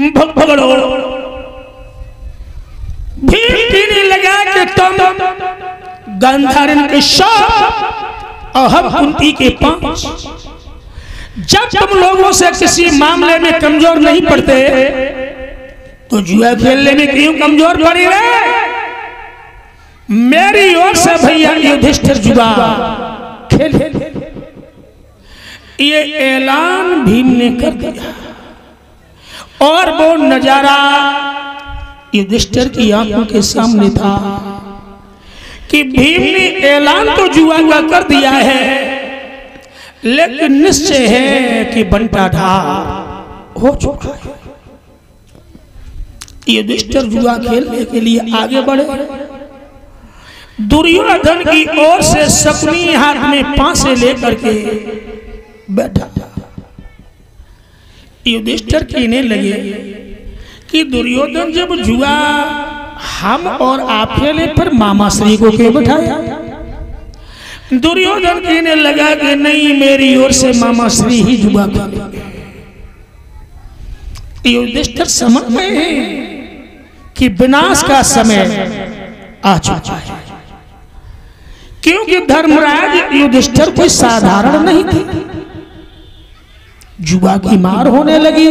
भगड़ो भीड़ टीने लगा के तुम गांधारन के शव और हम कुंती के पांच। जब तुम लोगों से किसी मामले में कमजोर नहीं पड़ते तो जुआ खेलने में क्यों कमजोर पड़ी रहे? मेरी ओर से भैया युधिष्ठिर जुआ खेल। ये ऐलान भीम ने कर दिया और वो नजारा युधिष्ठिर की आंखों के सामने था कि भीम ने ऐलान तो जुआ का कर दिया है, लेकिन निश्चय है कि बंटाढार हो चुका है। युधिष्ठिर जुआ खेलने के लिए आगे बढ़े। दुर्योधन की ओर से शकुनी हाथ में पांसे लेकर के बैठा। युधिष्ठिर कहने लगे कि दुर्योधन जब जुआ हम और आप खेले फिर मामा श्री को क्यों बैठाया? दुर्योधन कहने लगा कि नहीं, मेरी ओर से मामा श्री ही जुआ खेलेंगे। युधिष्ठिर समझ गए हैं कि विनाश का समय आ चुका है, क्योंकि धर्मराज युधिष्ठिर कोई साधारण नहीं थे। जुआ की मार होने लगी।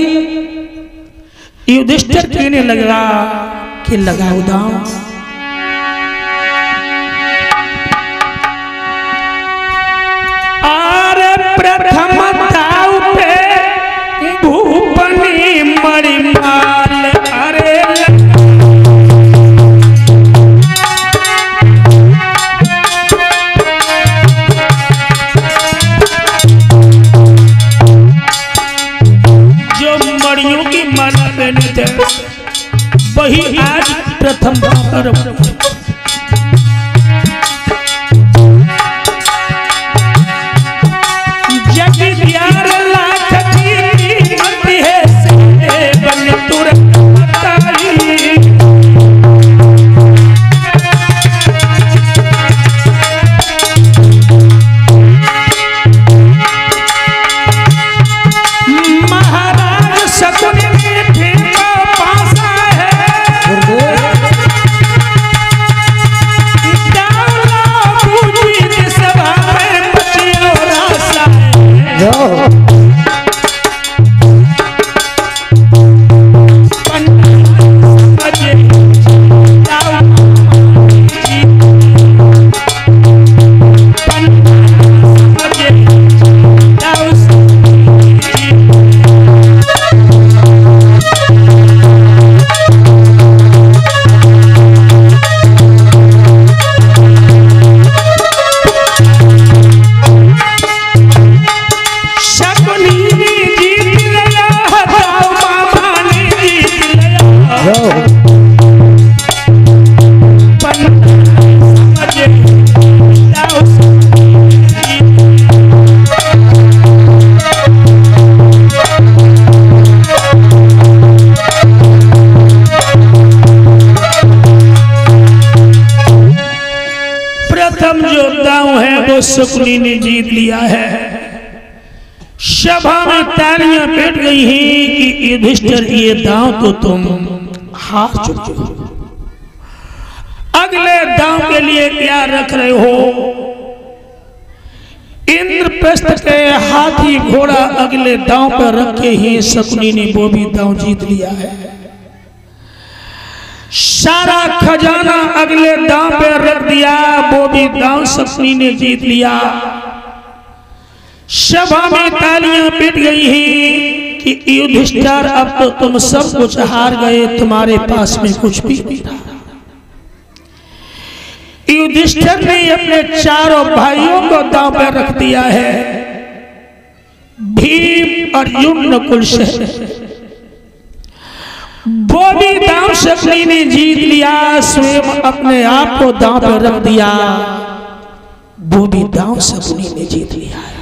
युधिष्ठिर कहने लगा कि लगाओ दांव। अरे प्रथम दांव पे भूपनी मणिमाल। अरे वही आज प्रथम बार जग प्यार लाख की मत है से बन तुरंत बताई। महाराज शकुनी शकुनी ने जीत लिया है। सभा में तालियां बैठ गई हैं कि युधिष्ठिर ये दांव तो तुम हार चुके हो। अगले दांव के लिए क्या रख रहे हो? इंद्रप्रस्थ के हाथी घोड़ा अगले दांव पर रखे ही शकुनी ने वो भी दांव जीत लिया है। सारा खजाना अगले दांव पे रख दिया, वो भी दांव शकुनी ने जीत लिया। सभा में तालियां पिट गई हैं कि युधिष्ठिर अब तो तुम सब कुछ हार गए, तुम्हारे पास में कुछ भी नहीं रहा। युधिष्ठिर ने अपने चारों भाइयों को दांव पे रख दिया है। भीम अर्जुन नकुल सहदेव वो भी दांव शकुनी ने जीत लिया। स्वयं अपने आप को दांव पर रख दिया, वो भी दांव शकुनी ने जीत लिया है।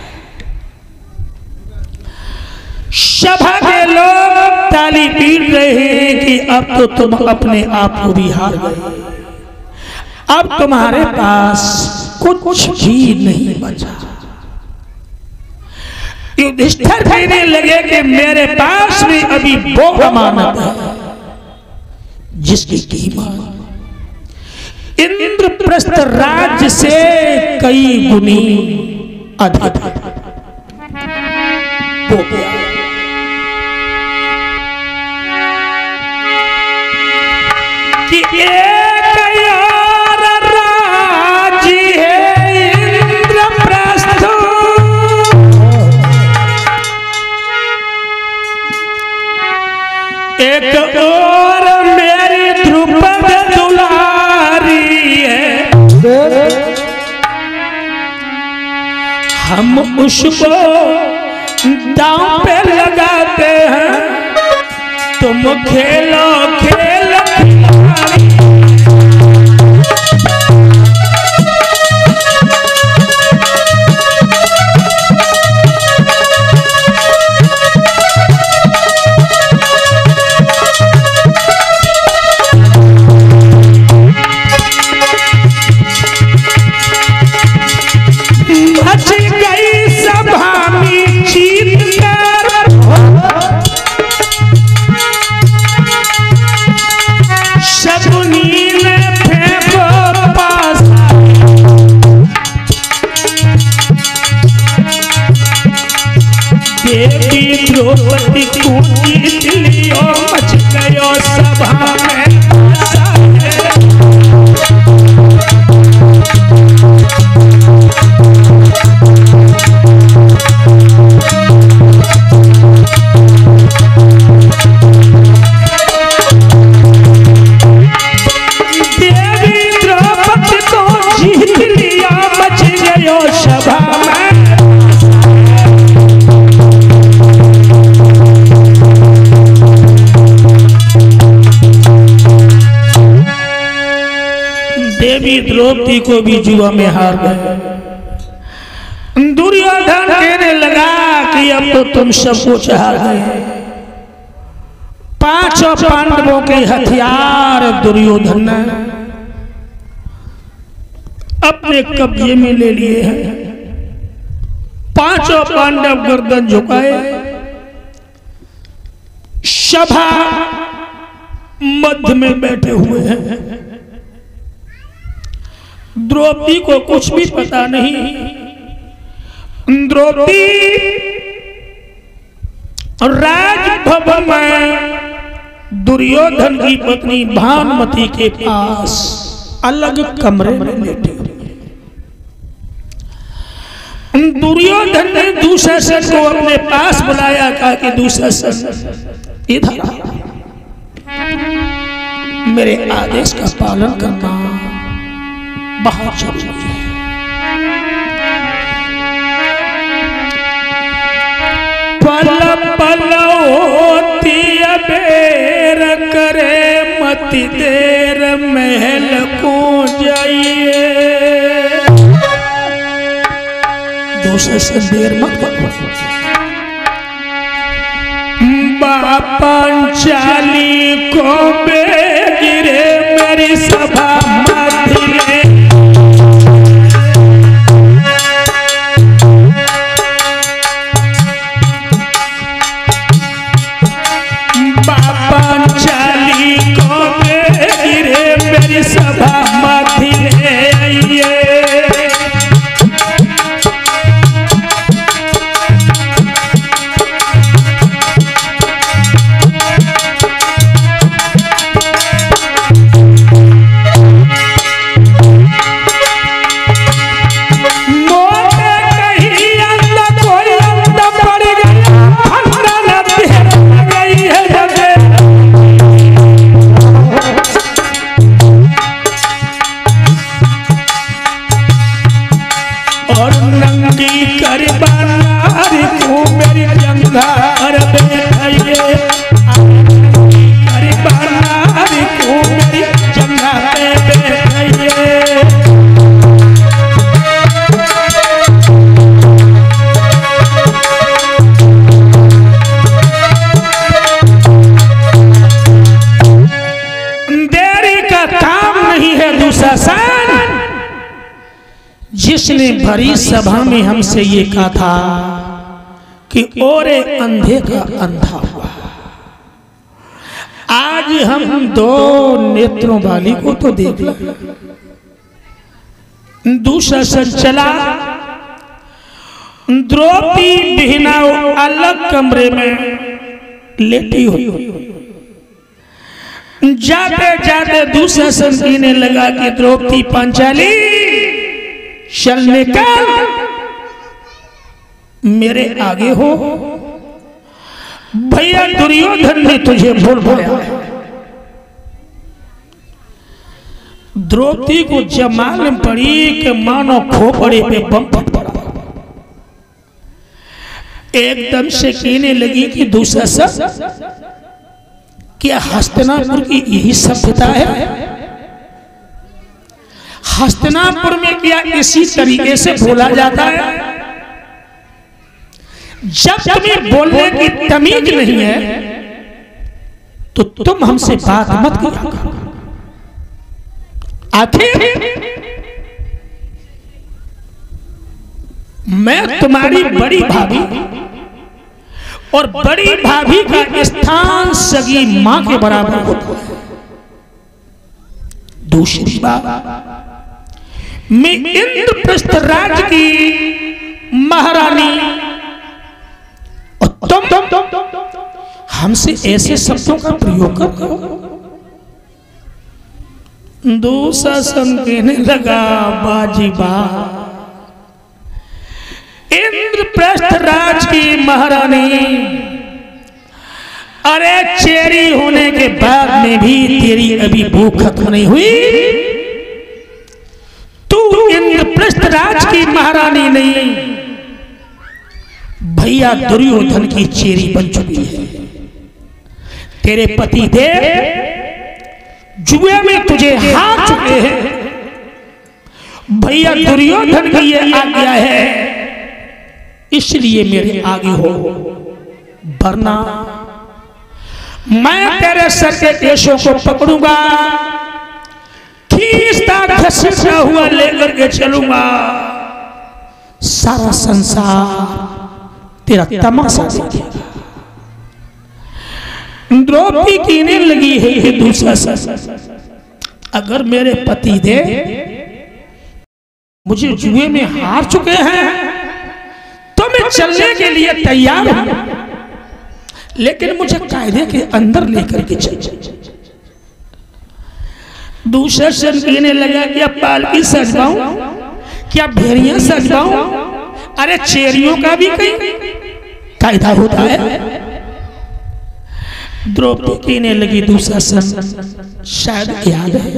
सभा के लोग ताली पीट रहे हैं कि अब तो तुम अपने आप को भी हार गए, अब तुम्हारे पास कुछ भी नहीं बचा। युधिष्ठिर कहने लगे कि मेरे पास में अभी वो अमानत है जिसकी कीमत इंद्रप्रस्थ राज्य से कई गुनी अधिक हो गया। कि एक और राज्य है इंद्रप्रस्थ, एक और मेरी द्रुपद दुलारी है, हम उसको दांव पे लगाते हैं, तुम खेलो खेल द्रौपदी को जीत लियो, मच गयो सभा में देवी द्रौपदी को जीत लिया, मच गयो सभा में। देवी द्रौपदी को भी जुआ में हार गए। दुर्योधन कहने लगा कि अब तो तुम सब कुछ हार गए। पांचों पांडवों के हथियार दुर्योधन ने अपने कब्जे में ले लिए हैं। पांचों पांडव गर्दन झुकाए, सभा मध्य में बैठे हुए हैं। द्रौपदी को कुछ भी पता नहीं। द्रौपदी राजभवन में दुर्योधन की पत्नी भानुमति के पास अलग कमरे में लेटी हुई। दुर्योधन ने दुशासन को अपने पास बुलाया, कहा कि दुशासन इधर मेरे आदेश का पालन करना बहुत जरूरी है। पल पल होती अबेर करे, मति देर महल को जाइए। दूसरे से देर मत करो। पांचाली को बेगिरे मेरी सभा मध्य में। पांचाली को बेगिरे मेरी सभा मध्य में आइए। जिसने भरी सभा में हमसे ये कहा था कि ओरे अंधे का अंधा हुआ। आज हम दो नेत्रों वाली को तो देख लो, दूसरा सन चला द्रौपदी बिहना अलग कमरे में लेटी हुई। जाते जाते दूसरा सन कहने लगा कि द्रौपदी पांचाली चल निकल, मेरे आगे हो। भैया दुर्योधन ने तुझे भूल पाया। द्रौपदी को जब मालूम पड़ी कि मानो खोपड़े पे बम फट पड़ा, एकदम से कहने लगी कि दूसरा सब क्या हस्तिनापुर की यही सभ्यता है? हस्तिनापुर में क्या इसी तरीके से बोला जाता है? जब तुम्हें बोलने की तमीज नहीं है तो तुम हमसे बात मत किया करो। आखिर मैं तुम्हारी बड़ी भाभी और बड़ी भाभी का स्थान सगी मां के बराबर होता है। दूसरी बात, मैं इंद्रप्रस्थ राज्य की महारानी और तुम हमसे ऐसे शब्दों का प्रयोग कर रहे हो। दूसरा सन कहने लगा बाजी बा, इंद्रप्रस्थ राज की महारानी, अरे चेरी होने के बाद में भी तेरी अभी भूख खत्म नहीं हुई। तू इंद्रप्रस्थ राज की महारानी नहीं, भैया दुर्योधन की चेरी बन चुकी है। तेरे पति देव जुए में तुझे हार चुके हैं। भैया दुर्योधन की ये आज्ञा है, इसलिए मेरे आगे हो, वरना मैं तेरे सर के केशों को पकड़ूंगा, खींचता घसीटता हुआ लेकर के चलूंगा, सारा संसार तेरा तमाशा देखेगा। द्रौपदी कहने लगी है ये दूसरा सर, अगर मेरे पति दे मुझे जुए में हार चुके हैं तो मैं चलने के लिए तैयार हूं, लेकिन मुझे कायदे के अंदर लेकर के चल। दूसरा सर कहने लगा कि अब पालकी सजवाऊं, क्या भेड़ियां सजवाऊं? अरे चेरियों का भी कहीं कायदा होता है। द्रौपदी कहने लगी दूसरा सन, शायद याद है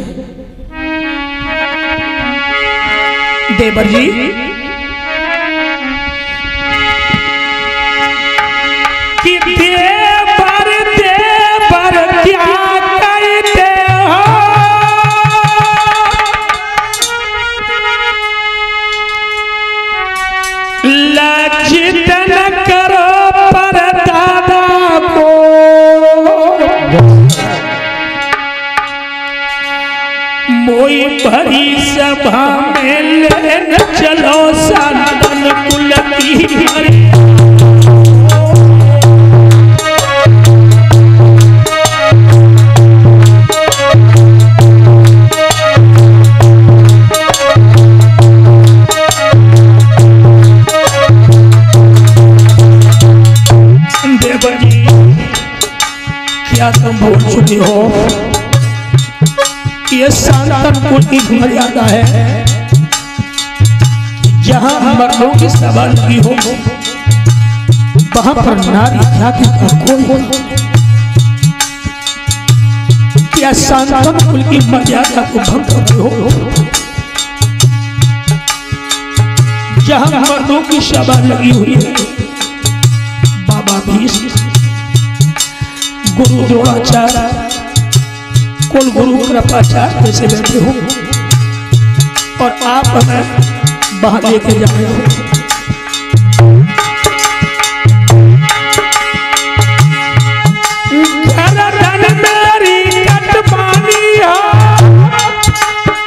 देवर जी, कि देवर क्या कहते हो, लज्जित न करो पर दादा को, मोई भरी सभा में लेन चलो सनातन कुल की भरी। देवर जी, क्या तुम भूल चुके हो ये सनातन कुल की मर्यादा है, जहां मर्दों की सभा लगी हो वहां पर नारी जाति का कोई, क्या सनातन कुल की मर्यादा को भंग करते हो? जहां मर्दों की सभा लगी हुई है, बाबा भीष्म, गुरु द्रोणाचार्य, कुल गुरु कृपाचार्य जैसे बैठे हो, और आप हमें बाहर लेके जा रहे हो। मेरी कटवानी हो,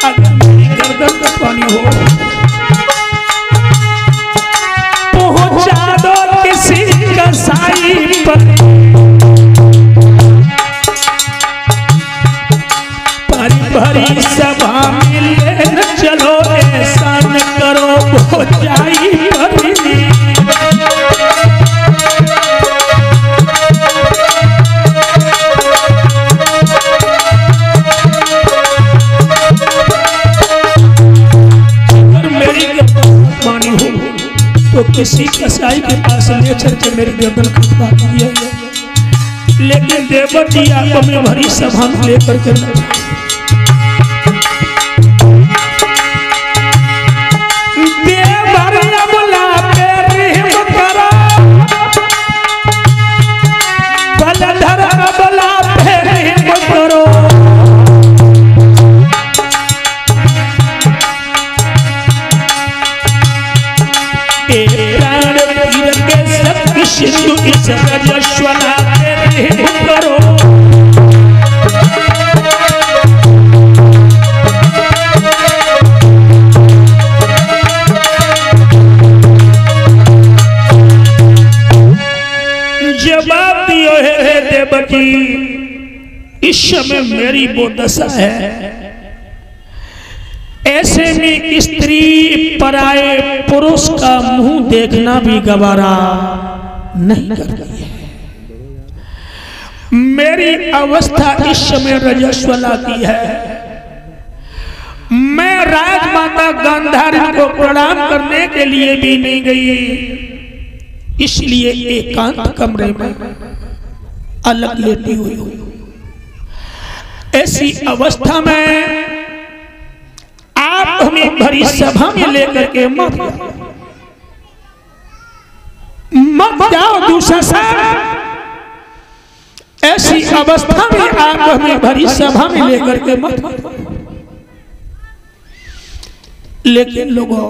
अगर मेरी गर्दन कटवानी हो, पहुंचा दो किसी किसी कसाई के पास ले चल के मेरी गर्दन कटवा दी है, लेकिन देवती आंखों में भरी सभा में लेकर के सिंधु इस रजस्वला करो। जवाब दियो है देवकी, इस समय मेरी वो दशा है, ऐसे में स्त्री पराये पुरुष का मुंह देखना भी गवारा नहीं करती है। मेरी अवस्था इस समय रजस्वला की है। मैं राजमाता गांधारी को प्रणाम करने के लिए भी नहीं गई, इसलिए एकांत कमरे में अलग लेटी हुई। ऐसी अवस्था में आप हमें भरी सभा में लेकर के मत जाओ दुशासन। ऐसी अवस्था में आप हमें भरी सभा में लेकर के मत। लेकिन लोगों,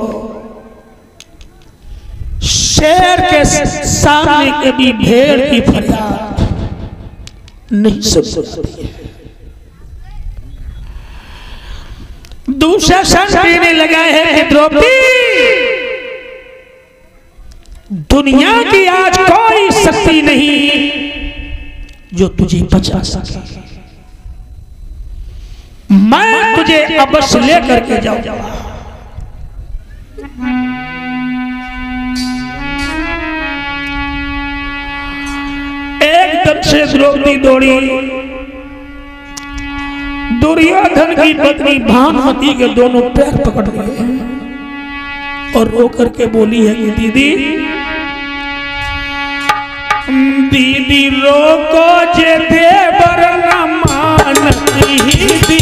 शेर के सामने कभी भेड़ की फरियाद नहीं सुन सकती है। दुशासन कहने लगा है कि द्रौपदी, दुनिया की आज कोई शक्ति नहीं जो तुझे बचा सके। मैं तुझे अवश्य लेकर के जाऊंगा। एकदम से द्रौपदी दौड़ी, दुर्योधन की पत्नी भानुमति के दोनों पैर पकड़ लिए और रो करके बोली है कि दीदी रोको जे देवर न मानती दीदी।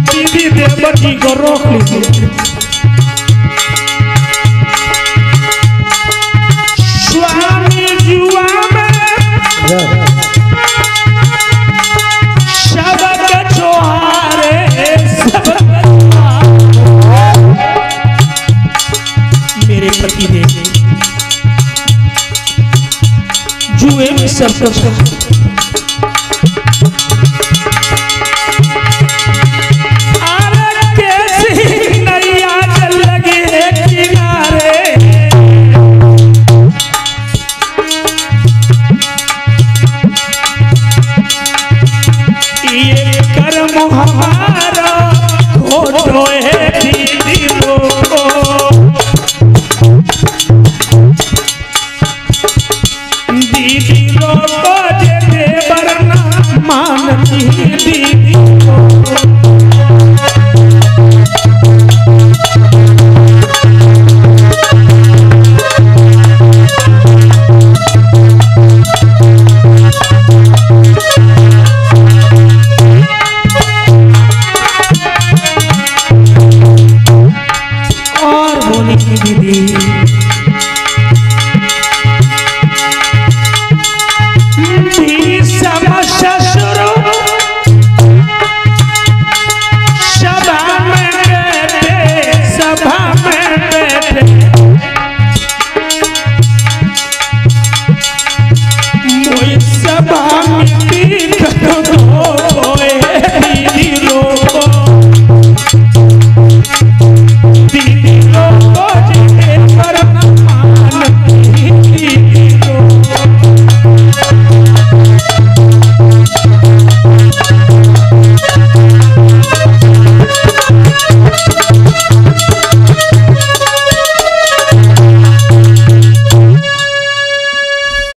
दीदी देवर जी को रोक लीजिए। मेरे पति देव जुए में सब कैसी नैया चल लगी है किनारे। ये कर्म हमारा खोटो है